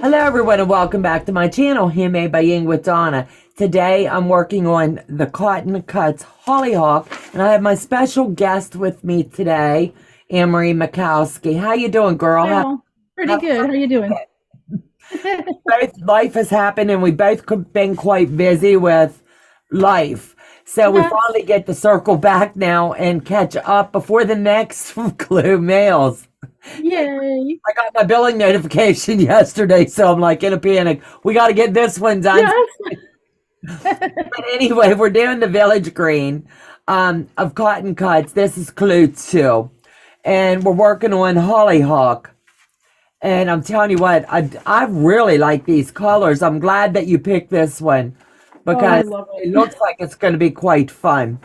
Hello everyone and welcome back to my channel, Handmade by Ying with Donna. Today I'm working on the Cotton Cuts Hollyhock and I have my special guest with me today, Anne-Marie Mikowski. How you doing, girl? Well, pretty good. How you doing? Both life has happened and we both been quite busy with life. So we Yes. finally get to circle back now and catch up before the next clue mails. Yay. I got my billing notification yesterday, so I'm like in a panic. We got to get this one done. Yes. But anyway, we're doing the village green of Cotton Cuts. This is clue 2. And we're working on Hollyhock. And I'm telling you what, I really like these colors. I'm glad that you picked this one Oh, I because love it it. looks like it's going to be quite fun.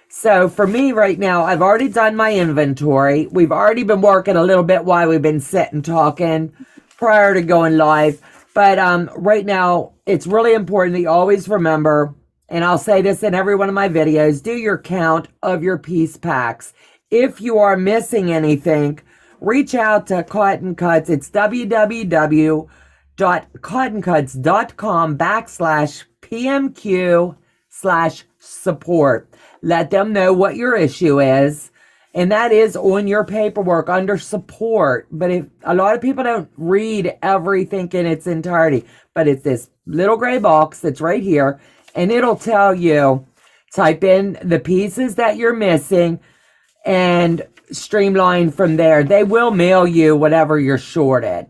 So for me right now, I've already done my inventory. We've already been working a little bit while we've been sitting talking prior to going live. But right now, it's really important that you always remember, and I'll say this in every one of my videos, do your count of your piece packs. If you are missing anything, reach out to Cotton Cuts. It's www.cottoncuts.com/PMQ/support. Let them know what your issue is. And that is on your paperwork under support. But if a lot of people don't read everything in its entirety, but it's this little gray box that's right here, and it'll tell you, type in the pieces that you're missing and streamline from there. They will mail you whatever you're shorted.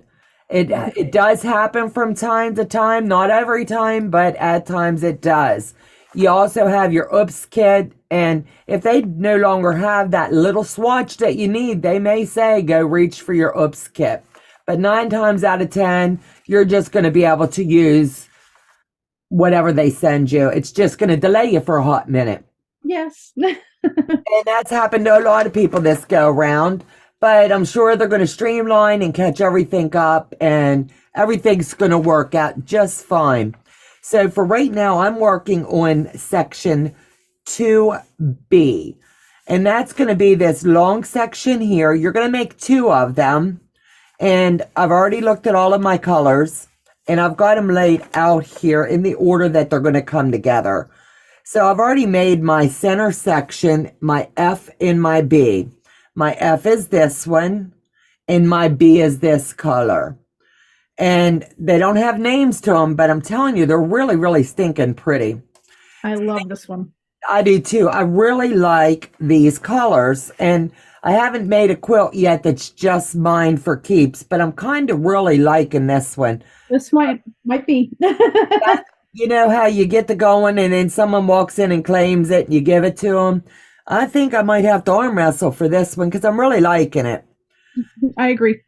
It does happen from time to time, not every time, but at times it does. You also have your oops kit, and if they no longer have that little swatch that you need, they may say go reach for your oops kit. But 9 times out of 10, you're just going to be able to use whatever they send you. It's just going to delay you for a hot minute. Yes. And that's happened to a lot of people this go around. But I'm sure they're going to streamline and catch everything up, and everything's going to work out just fine. So for right now, I'm working on section 2B. And that's going to be this long section here. You're going to make 2 of them. And I've already looked at all of my colors. And I've got them laid out here in the order that they're going to come together. So I've already made my center section, my F and my B. My F is this one, and my B is this color. And they don't have names to them, but I'm telling you, they're really, really stinking pretty. I love this one. I do too. I really like these colors, and I haven't made a quilt yet that's just mine for keeps, but I'm kind of really liking this one. This might be. You know how you get to going and then someone walks in and claims it and you give it to them? I think I might have to arm wrestle for this one because I'm really liking it. I agree.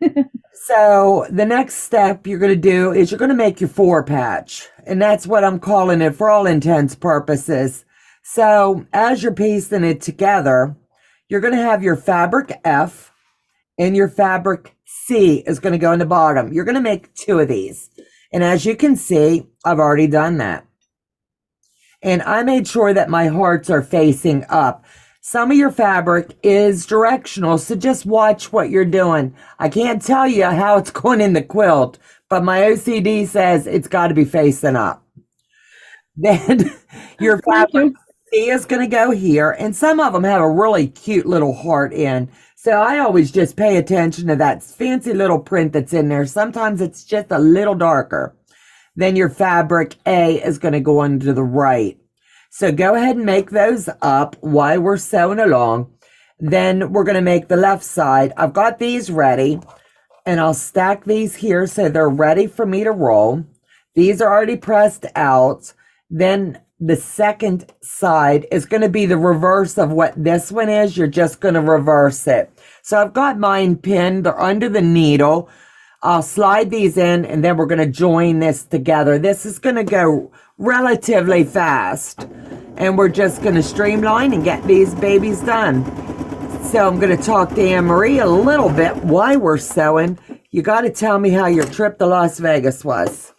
So the next step you're going to do is you're going to make your 4 patch. And that's what I'm calling it for all intents purposes. So as you're piecing it together, you're going to have your fabric F and your fabric C is going to go in the bottom. You're going to make 2 of these. And as you can see, I've already done that. And I made sure that my hearts are facing up. Some of your fabric is directional, so just watch what you're doing. I can't tell you how it's going in the quilt, but my OCD says it's got to be facing up. Then your fabric C is going to go here, and some of them have a really cute little heart in. So I always just pay attention to that fancy little print that's in there. Sometimes it's just a little darker. Then your fabric A is going to go into the right. So go ahead and make those up while we're sewing along. Then we're going to make the left side. I've got these ready, and I'll stack these here so they're ready for me to roll. These are already pressed out. Then the second side is going to be the reverse of what this one is. You're just going to reverse it. So I've got mine pinned. They're under the needle. I'll slide these in, and then we're going to join this together. This is going to go relatively fast, and we're just going to streamline and get these babies done. So I'm going to talk to Anne-Marie a little bit while we're sewing. You got to tell me how your trip to Las Vegas was.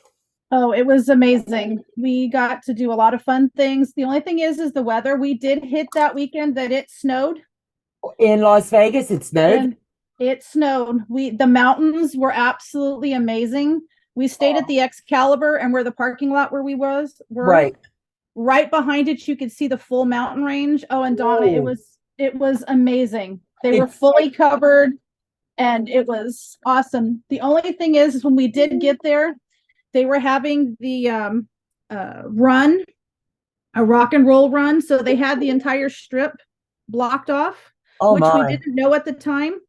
Oh, it was amazing. We got to do a lot of fun things. The only thing is the weather. We did hit that weekend that it snowed. In Las Vegas, it snowed? And it snowed. The mountains were absolutely amazing. We stayed at the Excalibur, and where the parking lot where we were Right. right behind it, you could see the full mountain range. Oh, and Donna, it was amazing. They were fully covered, and it was awesome. The only thing is when we did get there, they were having the run, a rock and roll run. So they had the entire strip blocked off, which we didn't know at the time.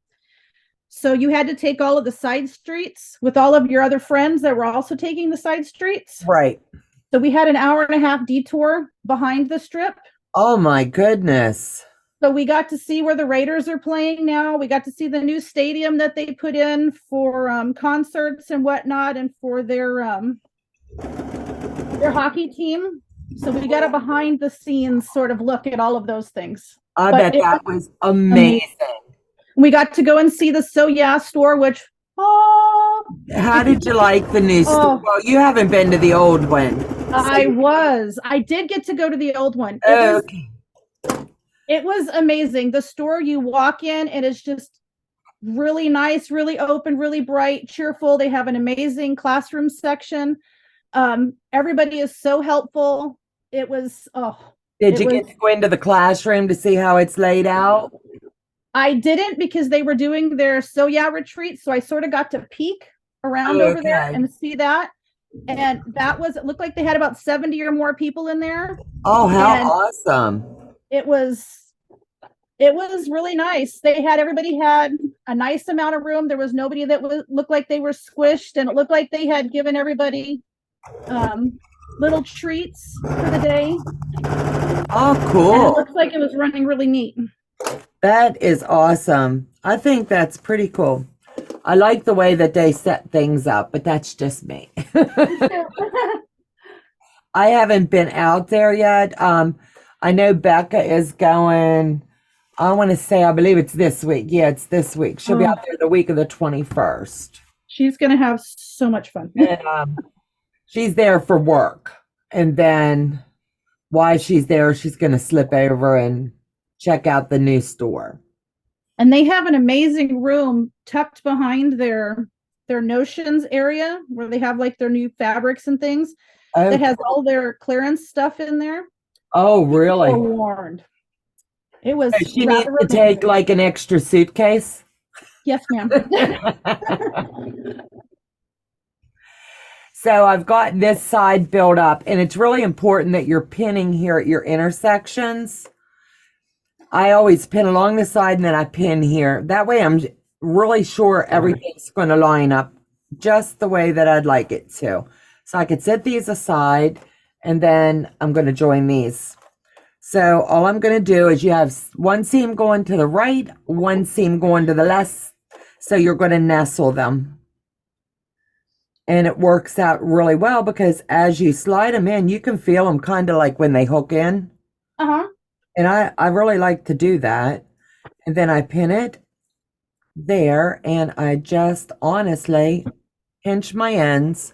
So you had to take all of the side streets with all of your other friends that were also taking the side streets. Right. So we had an hour and a half detour behind the strip. Oh my goodness. So we got to see where the Raiders are playing now. We got to see the new stadium that they put in for concerts and whatnot, and for their hockey team. So we got a behind the scenes sort of look at all of those things. I bet that was amazing. We got to go and see the So Yeah store, which how did you like the new store? Well, you haven't been to the old one. I did get to go to the old one. It was amazing. The store, you walk in and it's just really nice, really open, really bright, cheerful. They have an amazing classroom section. Everybody is so helpful. It was, Did you get to go into the classroom to see how it's laid out? I didn't, because they were doing their So Yeah retreat. So I sort of got to peek around over there and see that. And that was, it looked like they had about 70 or more people in there. Oh, how awesome. It was really nice. Everybody had a nice amount of room. There was nobody that looked like they were squished, and it looked like they had given everybody little treats for the day. Oh, cool. And it looks like it was running really neat. That is awesome. I think that's pretty cool. I like the way that they set things up, but that's just me. I haven't been out there yet. I know Becca is going, I believe it's this week. Yeah, it's this week. She'll be out there the week of the 21st. She's going to have so much fun. And, she's there for work. And then while she's there, she's going to slip over and check out the new store. And they have an amazing room tucked behind their notions area, where they have like their new fabrics and things that has all their clearance stuff in there. Oh, really? Warned. It was. So she needs to take like an extra suitcase? Yes, ma'am. So I've got this side built up, and it's really important that you're pinning here at your intersections. I always pin along the side and then I pin here. That way I'm really sure everything's going to line up just the way that I'd like it to. So I could set these aside, and then I'm going to join these. So all I'm going to do is you have one seam going to the right, one seam going to the left. So you're going to nestle them. And it works out really well, because as you slide them in, you can feel them kind of like when they hook in. Uh-huh. And I really like to do that. And then I pin it there, and I just honestly pinch my ends,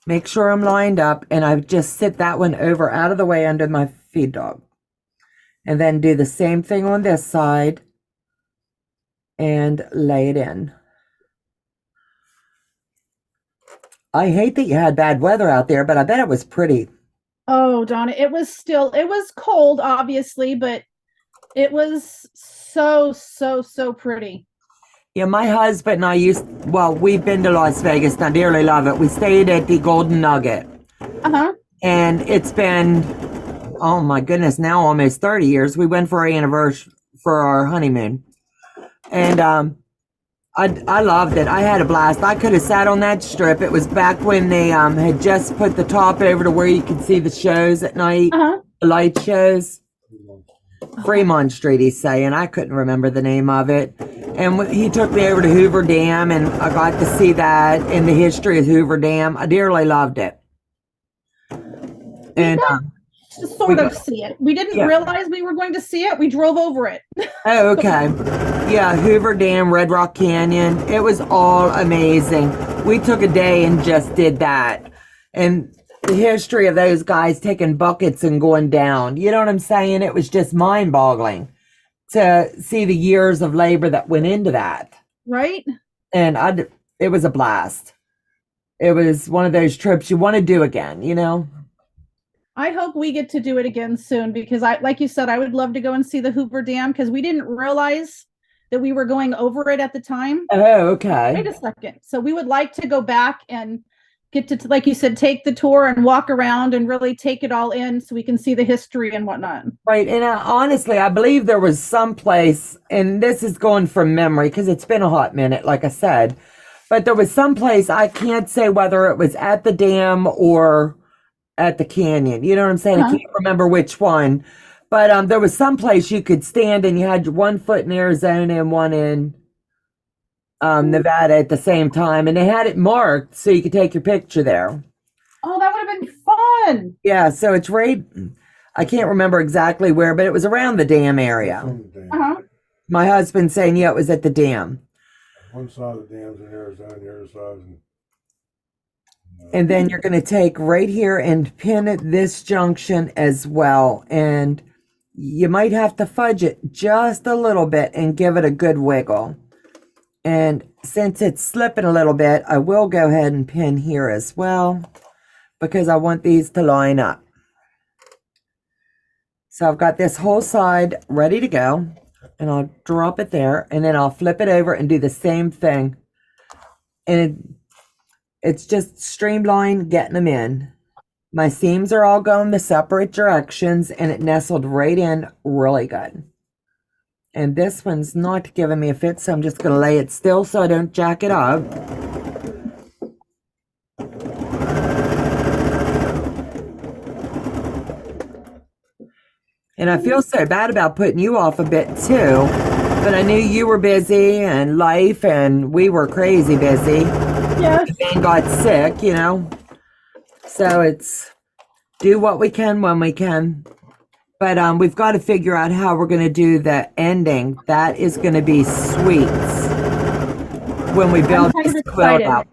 make sure I'm lined up, and I just sit that one over out of the way under my feed dog. And then do the same thing on this side and lay it in. I hate that you had bad weather out there, but I bet it was pretty. Oh, Donna, it was cold, obviously, but it was so, so, so pretty. Yeah, my husband and I we've been to Las Vegas, and I dearly love it. We stayed at the Golden Nugget. Uh-huh. And it's been, oh my goodness, now almost 30 years. We went for our anniversary, for our honeymoon. And I loved it. I had a blast. I could have sat on that strip. It was back when they had just put the top over to where you could see the shows at night, the light shows. Fremont Street, he's saying. I couldn't remember the name of it. And he took me over to Hoover Dam, and I got to see that and the history of Hoover Dam. I dearly loved it. And sort of see it. We didn't realize we were going to see it. We drove over it. Oh, okay. Yeah, Hoover Dam, Red Rock Canyon. It was all amazing. We took a day and just did that. And the history of those guys taking buckets and going down. You know what I'm saying? It was just mind-boggling to see the years of labor that went into that. Right? And it was a blast. It was one of those trips you want to do again, you know? I hope we get to do it again soon because like you said, I would love to go and see the Hoover Dam because we didn't realize that we were going over it at the time. Oh, okay. Wait a second. So we would like to go back and get to, like you said, take the tour and walk around and really take it all in so we can see the history and whatnot. Right. And honestly, I believe there was some place, and this is going from memory because it's been a hot minute, like I said, but there was some place, I can't say whether it was at the dam or at the canyon. You know what I'm saying? I can't remember which one, but there was some place you could stand and you had one foot in Arizona and one in Nevada at the same time, and they had it marked so you could take your picture there. Oh, that would have been fun. Yeah, so it's right. I can't remember exactly where, but it was around the dam area. My husband saying, yeah, it was at the dam. One side of the dam's in Arizona, the other side is in. And then you're going to take right here and pin at this junction as well. And you might have to fudge it just a little bit and give it a good wiggle. And since it's slipping a little bit, I will go ahead and pin here as well because I want these to line up. So I've got this whole side ready to go, and I'll drop it there, and then I'll flip it over and do the same thing. And it's just streamline getting them in. My seams are all going the separate directions, and it nestled right in really good. And this one's not giving me a fit, so I'm just going to lay it still so I don't jack it up. And I feel so bad about putting you off a bit too, but I knew you were busy and life, and we were crazy busy. Yes. And got sick, you know. So it's do what we can when we can. But we've got to figure out how we're going to do the ending. That is going to be sweet when we build this quilt out.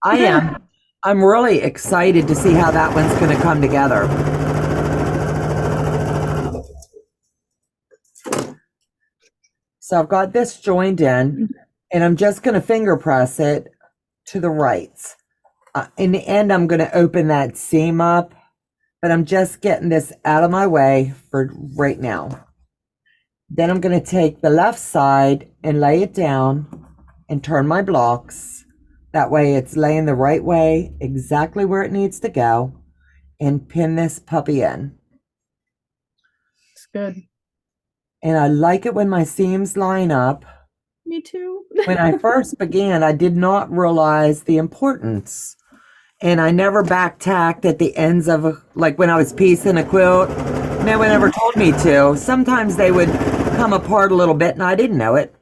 I am. I'm really excited to see how that one's going to come together. So I've got this joined in, and I'm just going to finger press it to the right. In the end, I'm going to open that seam up, but I'm just getting this out of my way for right now. Then I'm going to take the left side and lay it down and turn my blocks. That way it's laying the right way, exactly where it needs to go, and pin this puppy in. It's good. And I like it when my seams line up. Me too. When I first began, I did not realize the importance. And I never back tacked at the ends of, like when I was piecing a quilt. No one ever told me to. Sometimes they would come apart a little bit and I didn't know it.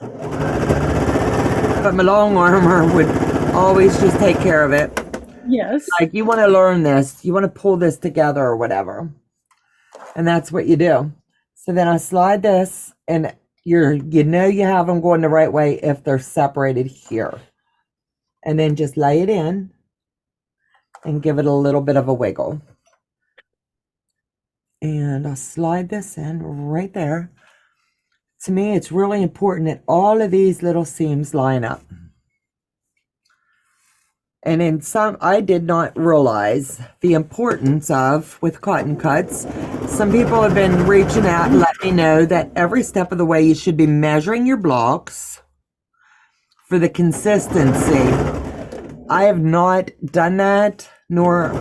But my long armer would always just take care of it. Yes. Like, you want to learn this. You want to pull this together or whatever. And that's what you do. So then I slide this, and you know you have them going the right way if they're separated here. And then just lay it in and give it a little bit of a wiggle. And I'll slide this in right there. To me, it's really important that all of these little seams line up. And in some, I did not realize the importance of, with cotton cuts, some people have been reaching out and let me know that every step of the way you should be measuring your blocks for the consistency. I have not done that, nor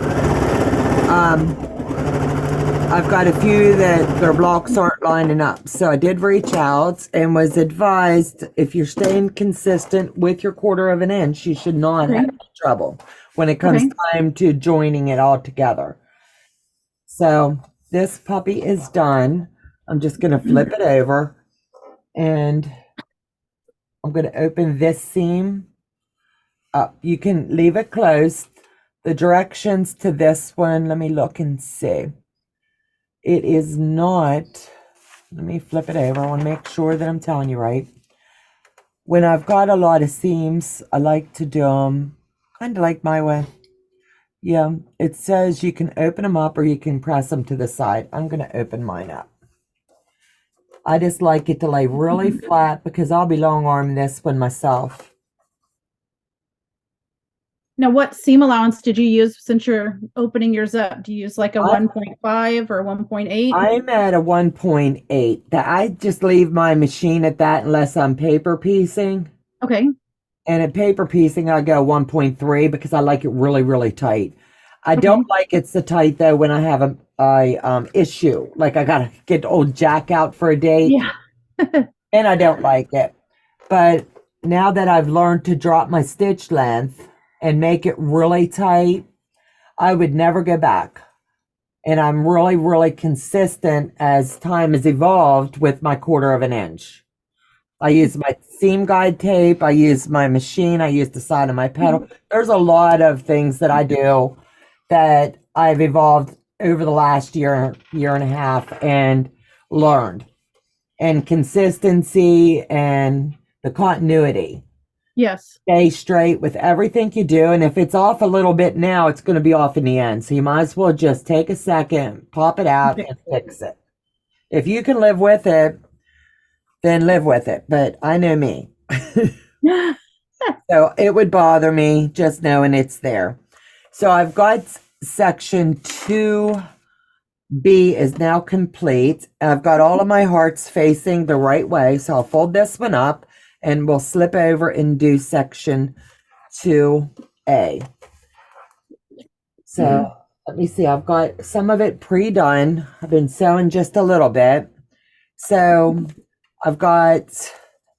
I've got a few that their blocks aren't lining up. So I did reach out and was advised if you're staying consistent with your 1/4 of an inch, you should not have any trouble when it comes time to joining it all together. So this puppy is done. I'm just going to flip it over, and I'm going to open this seam up. You can leave it closed. The directions to this one, let me look and see. It is not, let me flip it over. I want to make sure that I'm telling you right. When I've got a lot of seams, I like to do them kind of like my way. Yeah, it says you can open them up or you can press them to the side. I'm going to open mine up. I just like it to lay really flat because I'll be long arming this one myself. Now, what seam allowance did you use since you're opening yours up? Do you use like a I- 1.5 or 1.8? I'm at a 1.8. That I just leave my machine at that unless I'm paper piecing. Okay. And at paper piecing, I go 1.3 because I like it really, really tight. I Okay. don't like it so tight though when I have a issue. Like I gotta get old Jack out for a date. Yeah. And I don't like it. But now that I've learned to drop my stitch length and make it really tight, I would never go back. And I'm really, really consistent as time has evolved with my 1/4 of an inch. I use my seam guide tape. I use my machine. I use the side of my pedal. There's a lot of things that I do that I've evolved over the last year, year and a half and learned. And consistency and the continuity. Yes. Stay straight with everything you do. And if it's off a little bit now, it's going to be off in the end. So you might as well just take a second, pop it out, and fix it. If you can live with it, then live with it. But I know me. So it would bother me just knowing it's there. So I've got section 2B is now complete. I've got all of my hearts facing the right way. So I'll fold this one up and we'll slip over and do section 2A. So let me see. I've got some of it pre-done. I've been sewing just a little bit. So I've got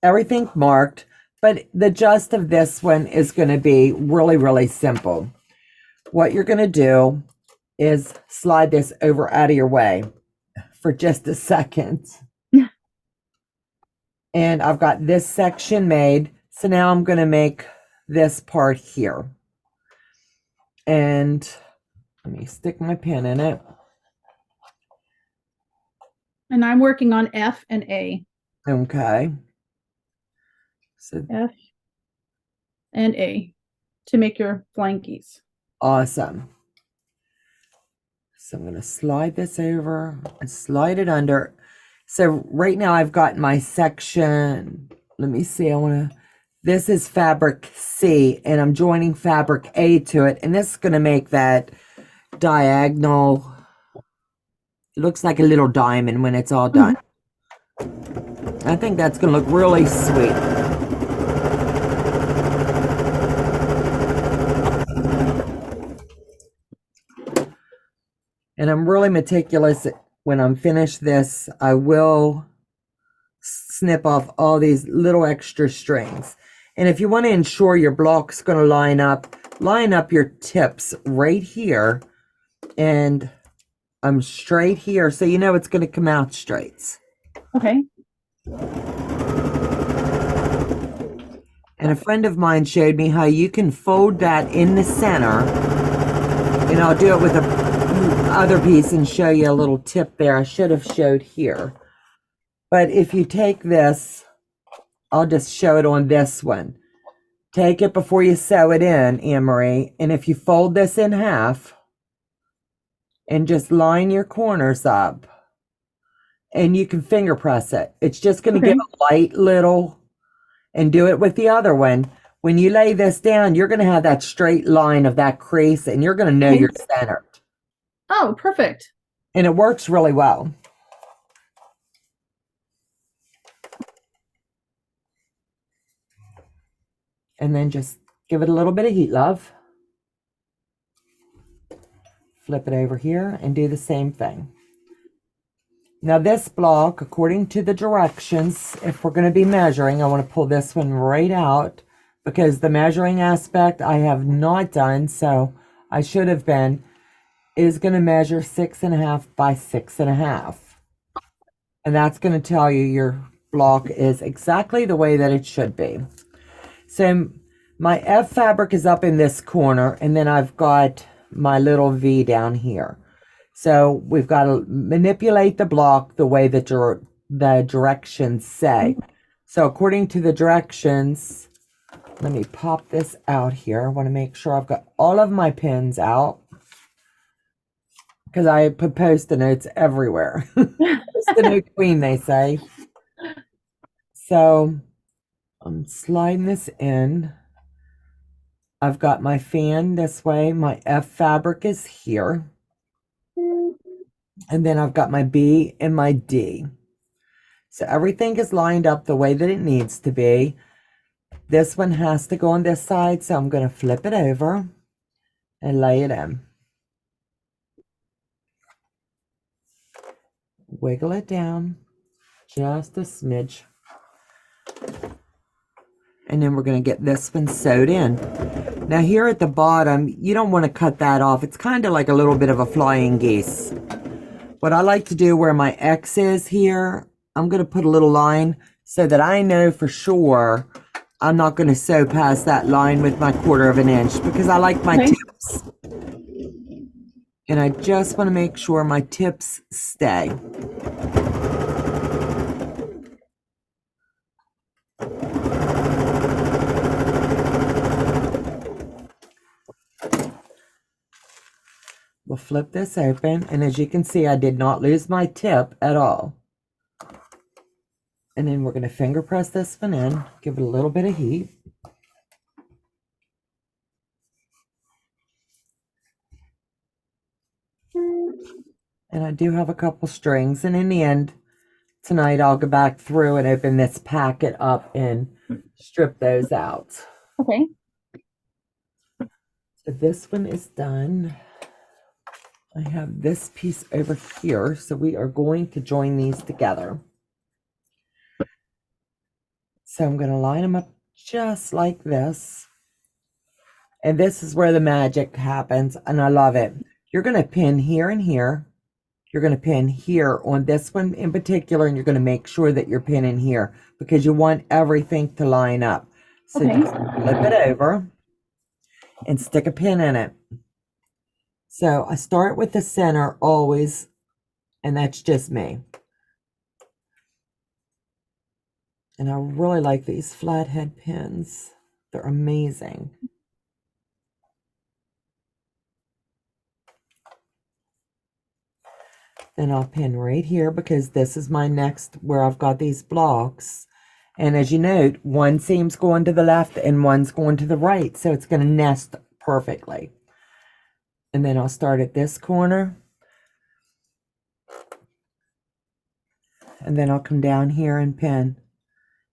everything marked, but the gist of this one is going to be really, really simple. What you're going to do is slide this over out of your way for just a second. Yeah. And I've got this section made. So now I'm going to make this part here. And let me stick my pin in it. And I'm working on F and A. Okay. So F and A to make your flankies. awesome. So I'm going to slide this over and slide it under. So right now I've got my section. Let me see. This is fabric C and I'm joining fabric A to it. And this is going to make that diagonal. It looks like a little diamond when it's all done. I think that's going to look really sweet. And I'm really meticulous. When I'm finished this, I will snip off all these little extra strings. And if you want to ensure your block's going to line up your tips right here. And I'm straight here, so you know it's going to come out straight. Okay. And a friend of mine showed me how you can fold that in the center. And I'll do it with a other piece and show you a little tip there. I should have showed here. But if you take this, I'll just show it on this one. Take it before you sew it in, Anne-Marie. And if you fold this in half and just line your corners up, and you can finger press it. It's just going to give a light little, and do it with the other one. When you lay this down, you're going to have that straight line of that crease, and you're going to know you're centered. Oh, perfect. And it works really well. And then just give it a little bit of heat, love. Flip it over here and do the same thing. Now this block, according to the directions, if we're going to be measuring, I want to pull this one right out because the measuring aspect I have not done, so I should have been, is going to measure 6.5 by 6.5. And that's going to tell you your block is exactly the way that it should be. So my F fabric is up in this corner, and then I've got my little V down here. So we've got to manipulate the block the way that the directions say. So according to the directions, let me pop this out here. I want to make sure I've got all of my pins out because I put Post-it notes everywhere. Post-it note queen, they say. So I'm sliding this in. I've got my fan this way. My F fabric is here. And then I've got my B and my D. So everything is lined up the way that it needs to be. This one has to go on this side, so I'm going to flip it over and lay it in. Wiggle it down just a smidge. And then we're going to get this one sewed in. Now here at the bottom, you don't want to cut that off. It's kind of like a little bit of a flying geese. What I like to do where my X is here, I'm going to put a little line so that I know for sure I'm not going to sew past that line with my 1/4 of an inch because I like my tips. And I just want to make sure my tips stay. We'll flip this open, and as you can see, I did not lose my tip at all. And then we're going to finger press this one in, give it a little bit of heat. And I do have a couple strings, and in the end, tonight I'll go back through and open this packet up and strip those out. Okay. So this one is done. I have this piece over here, so we are going to join these together. So I'm going to line them up just like this. And this is where the magic happens, and I love it. You're going to pin here and here. You're going to pin here on this one in particular, and you're going to make sure that you're pinning here because you want everything to line up. So just flip it over and stick a pin in it. So I start with the center always, and that's just me. And I really like these flathead pins. They're amazing. Then I'll pin right here because this is my next where I've got these blocks. And as you note, one seam's going to the left and one's going to the right. So it's going to nest perfectly. And then I'll start at this corner. And then I'll come down here and pin.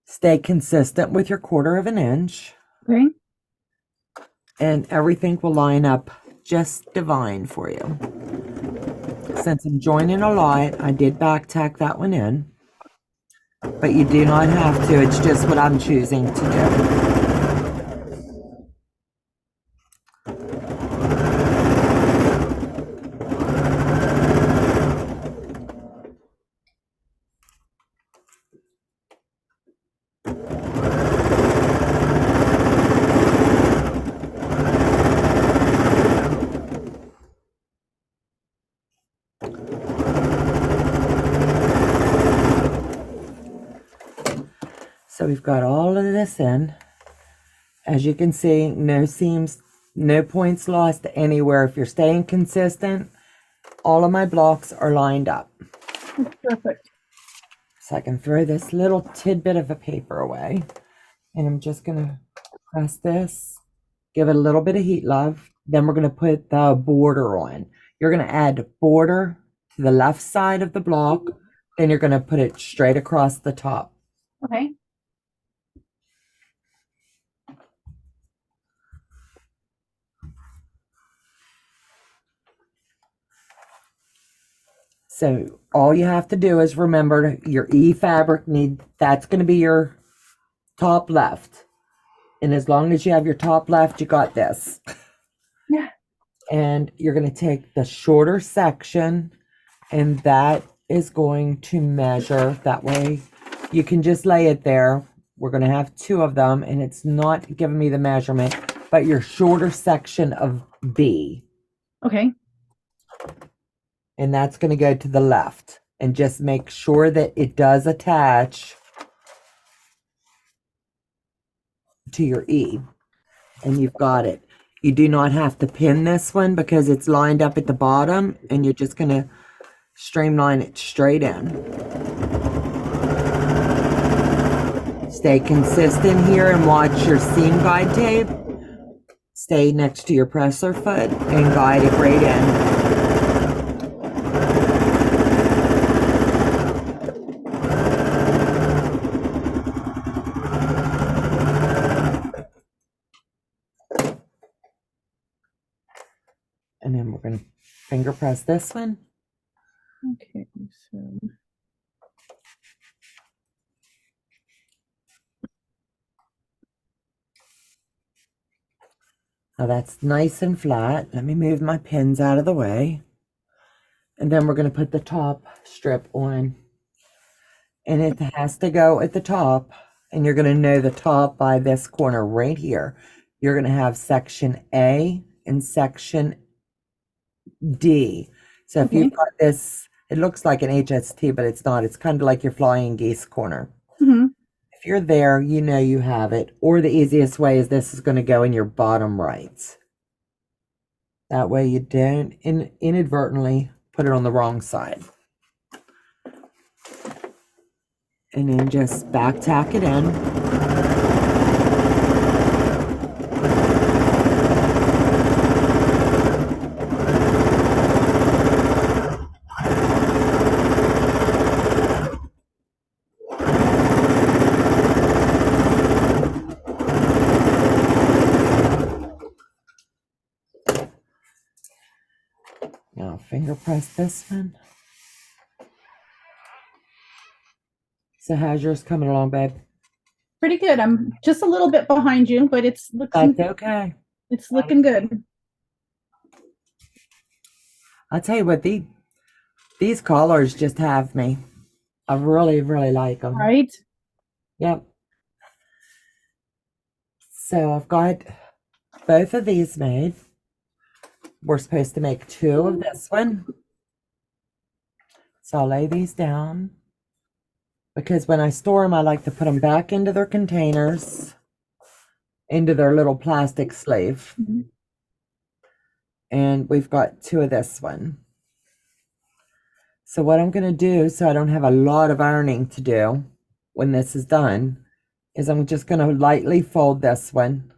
Stay consistent with your 1/4 of an inch. Okay. And everything will line up just divine for you. Since I'm joining a lot, I did back tack that one in. But you do not have to. It's just what I'm choosing to do. So we've got all of this in. As you can see, no seams, no points lost anywhere. If you're staying consistent, all of my blocks are lined up. Perfect. So I can throw this little tidbit of a paper away. And I'm just going to press this, give it a little bit of heat, love. Then we're going to put the border on. You're going to add border to the left side of the block. Then you're going to put it straight across the top. Okay. So all you have to do is remember your E fabric that's going to be your top left. And as long as you have your top left, you got this. Yeah. And you're going to take the shorter section, and that is going to measure. That way you can just lay it there. We're going to have 2 of them, and it's not giving me the measurement, but your shorter section of B. Okay. And that's going to go to the left. And just make sure that it does attach to your E. And you've got it. You do not have to pin this one because it's lined up at the bottom. And you're just going to streamline it straight in. Stay consistent here and watch your seam guide tape. stay next to your presser foot and guide it right in. And then we're going to finger press this one. Okay, so Now that's nice and flat. Let me move my pins out of the way. And then we're going to put the top strip on. And it has to go at the top. And you're going to know the top by this corner right here. You're going to have section A and section D. So if you've got this, it looks like an HST, but it's not. It's kind of like your flying geese corner. If you're there, you know you have it. Or the easiest way is this is going to go in your bottom right. That way you don't inadvertently put it on the wrong side. And then just back tack it in. Now finger press this one. So how's yours coming along, babe? pretty good. I'm just a little bit behind you, but it's looking That's okay. it's looking good. I'll tell you what, these colors just have me. I really, really like them. Right? Yep. So I've got both of these made. We're supposed to make 2 of this one. So I'll lay these down because when I store them, I like to put them back into their containers, into their little plastic sleeve. Mm-hmm. And we've got 2 of this one. So what I'm going to do, so I don't have a lot of ironing to do when this is done, is I'm just going to lightly fold this one.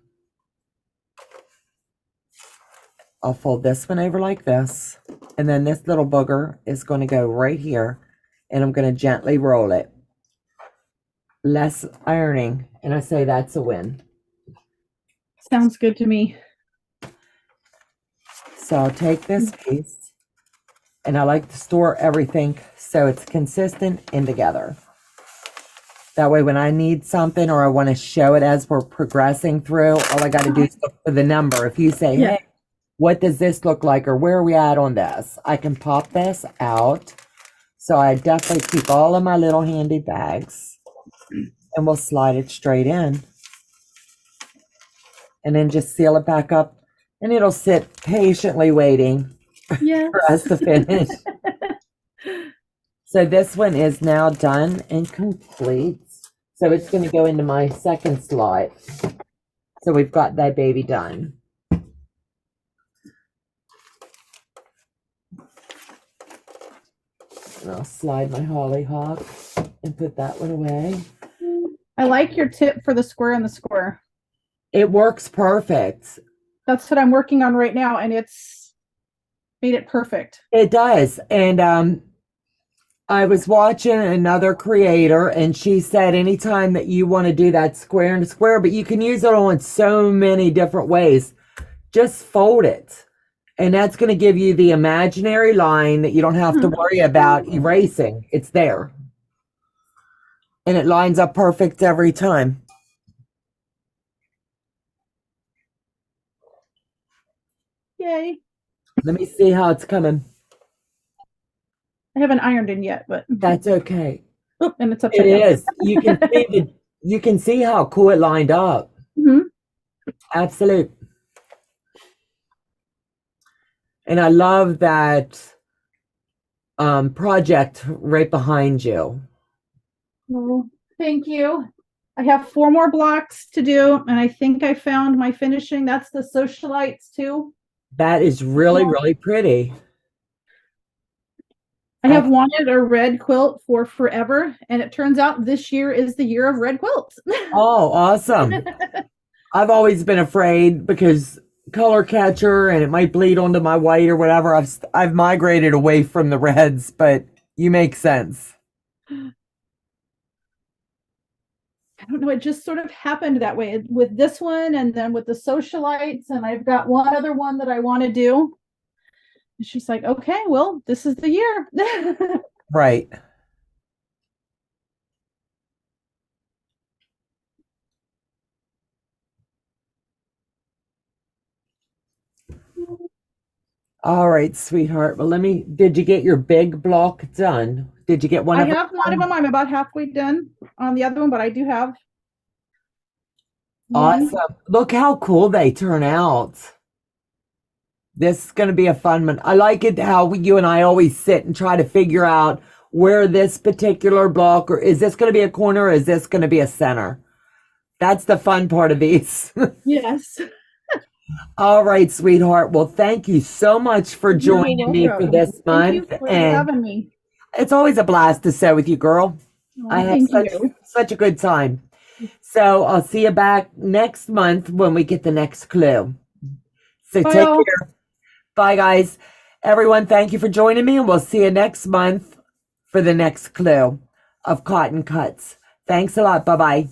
I'll fold this one over like this, and then this little booger is going to go right here, and I'm going to gently roll it. Less ironing, and I say that's a win. Sounds good to me. So I'll take this piece, and I like to store everything so it's consistent and together. That way when I need something or I want to show it as we're progressing through, all I got to do is look for the number. If you say, hey, what does this look like, or where are we at on this? I can pop this out. So I definitely keep all of my little handy bags, and we'll slide it straight in. And then just seal it back up, and it'll sit patiently waiting for us to finish. So this one is now done and complete. So it's going to go into my second slot. So we've got that baby done. And I'll slide my Hollyhock and put that one away. I like your tip for the square and the square. It works perfect. That's what I'm working on right now, and it's made it perfect. It does. And I was watching another creator, and she said anytime that you want to do that square and square, but you can use it on so many different ways, just fold it. And that's going to give you the imaginary line that you don't have to worry about erasing. It's there. And it lines up perfect every time. Yay. Let me see how it's coming. I haven't ironed in yet, but That's okay. oh, and it's upside It down. is. You can see how cool it lined up. Absolute. And I love that project right behind you. Well, thank you. I have 4 more blocks to do, and I think I found my finishing. That's the socialites too. That is really, really pretty. I have wanted a red quilt for forever, and it turns out this year is the year of red quilts. Oh, awesome. I've always been afraid because color catcher and it might bleed onto my white or whatever. I've migrated away from the reds, but you make sense. I don't know, it just sort of happened that way with this one and then with the socialites, and I've got one other one that I want to do. And she's like, okay, well, this is the year. Right. All right, sweetheart. Well, did you get your big block done? Did you get one I of them? have one of them. I'm about halfway done on the other one, but I do have one. Awesome. Look how cool they turn out. This is going to be a fun one. I like it how you and I always sit and try to figure out where this particular block, or is this going to be a corner or is this going to be a center? That's the fun part of these. Yes. All right, sweetheart. Well, thank you so much for joining me for this month. Thank you for And having me. it's always a blast to sew with you, girl. Oh, I have such a good time. So I'll see you back next month when we get the next clue. So Bye, take all. care. Bye, guys. Everyone, thank you for joining me, and we'll see you next month for the next clue of cotton cuts. Thanks a lot. Bye-bye.